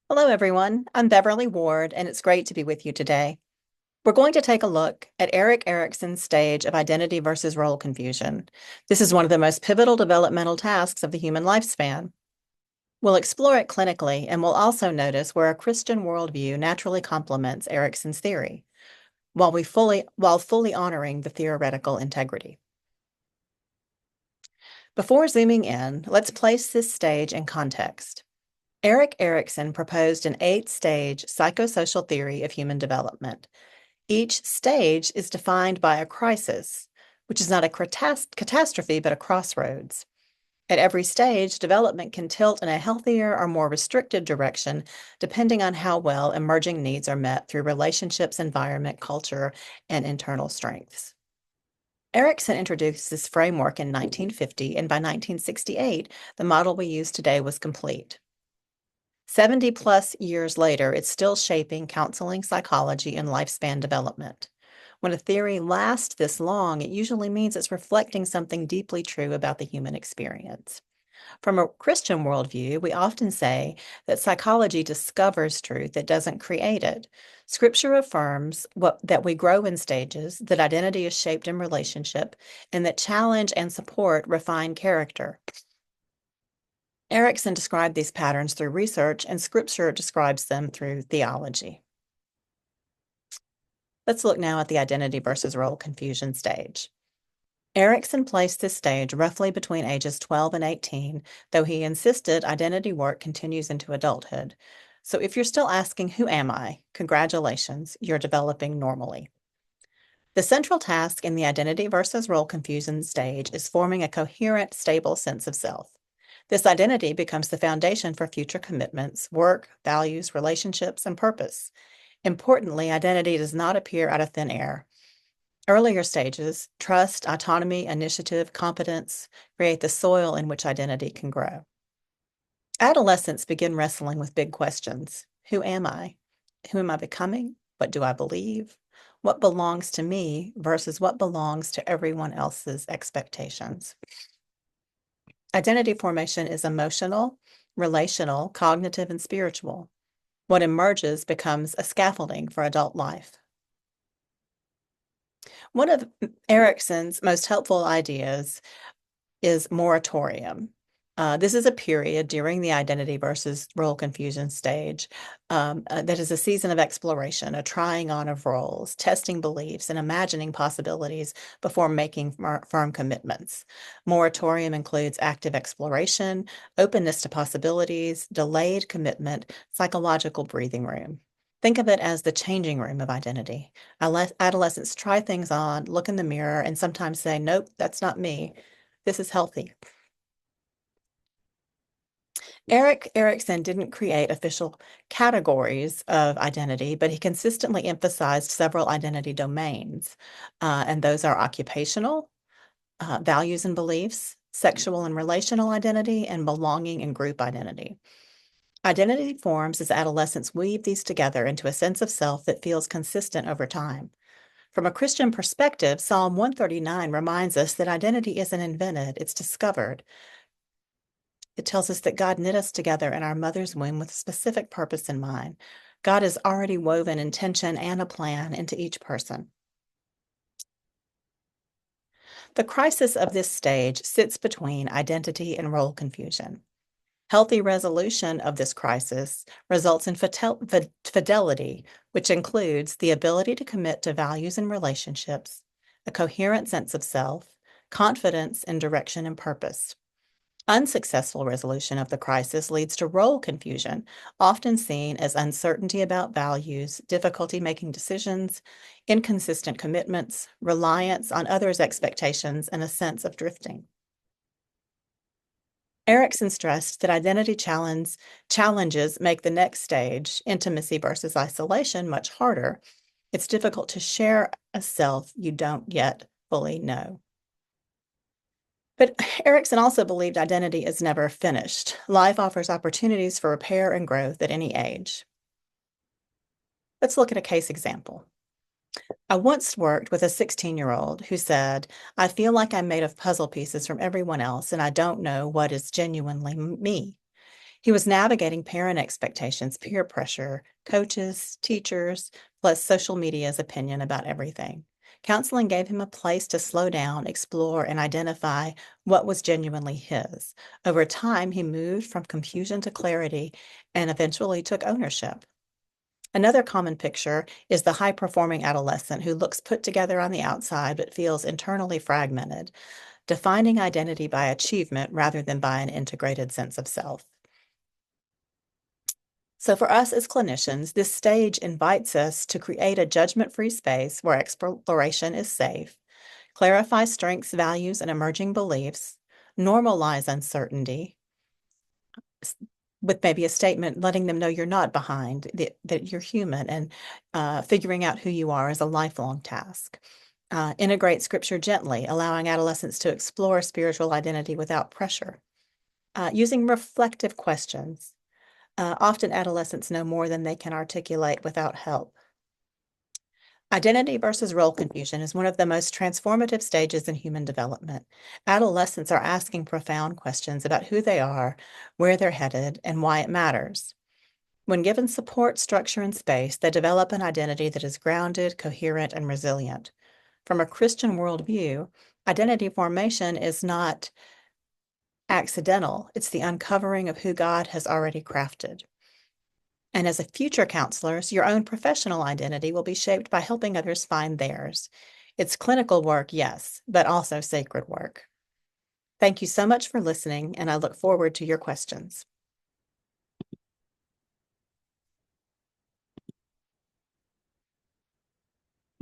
Hello, everyone. I'm Beverly Ward, and it's great to be with you today. We're going to take a look at Erikson's stage of identity versus role confusion. This is one of the most pivotal developmental tasks of the human lifespan. We'll explore it clinically, and we'll also notice where a Christian worldview naturally complements Erikson's theory, while fully honoring the theoretical integrity. Before zooming in, let's place this stage in context. Erikson proposed an 8-stage psychosocial theory of human development. Each stage is defined by a crisis, which is not a catastrophe, but a crossroads. At every stage, development can tilt in a healthier or more restricted direction, depending on how well emerging needs are met through relationships, environment, culture, and internal strengths. Erikson introduced this framework in 1950, and by 1968, the model we use today was complete. 70 plus years later, it's still shaping counseling, psychology, and lifespan development. When a theory lasts this long, it usually means it's reflecting something deeply true about the human experience. From a Christian worldview, we often say that psychology discovers truth, it doesn't create it. Scripture affirms that we grow in stages, that identity is shaped in relationship, and that challenge and support refine character. Erikson described these patterns through research, and Scripture describes them through theology. Let's look now at the identity versus role confusion stage. Erikson placed this stage roughly between ages 12 and 18, though he insisted identity work continues into adulthood. So if you're still asking, who am I? Congratulations, you're developing normally. The central task in the identity versus role confusion stage is forming a coherent, stable sense of self. This identity becomes the foundation for future commitments, work, values, relationships, and purpose. Importantly, identity does not appear out of thin air. Earlier stages, trust, autonomy, initiative, competence, create the soil in which identity can grow. Adolescents begin wrestling with big questions. Who am I? Who am I becoming? What do I believe? What belongs to me versus what belongs to everyone else's expectations? Identity formation is emotional, relational, cognitive, and spiritual. What emerges becomes a scaffolding for adult life. One of Erikson's most helpful ideas is moratorium. This is a period during the identity versus role confusion stage that is a season of exploration, a trying on of roles, testing beliefs, and imagining possibilities before making firm commitments. Moratorium includes active exploration, openness to possibilities, delayed commitment, psychological breathing room. Think of it as the changing room of identity. Adolescents try things on, look in the mirror, and sometimes say, nope, that's not me. This is healthy. Erikson didn't create official categories of identity, but he consistently emphasized several identity domains. And those are occupational, values and beliefs, sexual and relational identity, and belonging and group identity. Identity forms as adolescents weave these together into a sense of self that feels consistent over time. From a Christian perspective, Psalm 139 reminds us that identity isn't invented, it's discovered. It tells us that God knit us together in our mother's womb with a specific purpose in mind. God has already woven intention and a plan into each person. The crisis of this stage sits between identity and role confusion. Healthy resolution of this crisis results in fidelity, which includes the ability to commit to values and relationships, a coherent sense of self, confidence in direction and purpose. Unsuccessful resolution of the crisis leads to role confusion, often seen as uncertainty about values, difficulty making decisions, inconsistent commitments, reliance on others' expectations, and a sense of drifting. Erikson stressed that identity challenges make the next stage, intimacy versus isolation, much harder. It's difficult to share a self you don't yet fully know. But Erikson also believed identity is never finished. Life offers opportunities for repair and growth at any age. Let's look at a case example. I once worked with a 16-year-old who said, I feel like I'm made of puzzle pieces from everyone else, and I don't know what is genuinely me. He was navigating parent expectations, peer pressure, coaches, teachers, plus social media's opinion about everything. Counseling gave him a place to slow down, explore, and identify what was genuinely his. Over time, he moved from confusion to clarity and eventually took ownership. Another common picture is the high performing adolescent who looks put together on the outside but feels internally fragmented, defining identity by achievement rather than by an integrated sense of self. So, for us as clinicians, this stage invites us to create a judgment free space where exploration is safe, clarify strengths, values, and emerging beliefs, normalize uncertainty with maybe a statement letting them know you're not behind, that you're human, and figuring out who you are is a lifelong task. Integrate scripture gently, allowing adolescents to explore spiritual identity without pressure. Using reflective questions. Often adolescents know more than they can articulate without help. Identity versus role confusion is one of the most transformative stages in human development. Adolescents are asking profound questions about who they are, where they're headed, and why it matters. When given support, structure, and space, they develop an identity that is grounded, coherent, and resilient. From a Christian worldview, identity formation is not accidental, it's the uncovering of who God has already crafted. And as a future counselors, your own professional identity will be shaped by helping others find theirs. It's clinical work, yes, but also sacred work. Thank you so much for listening, and I look forward to your questions.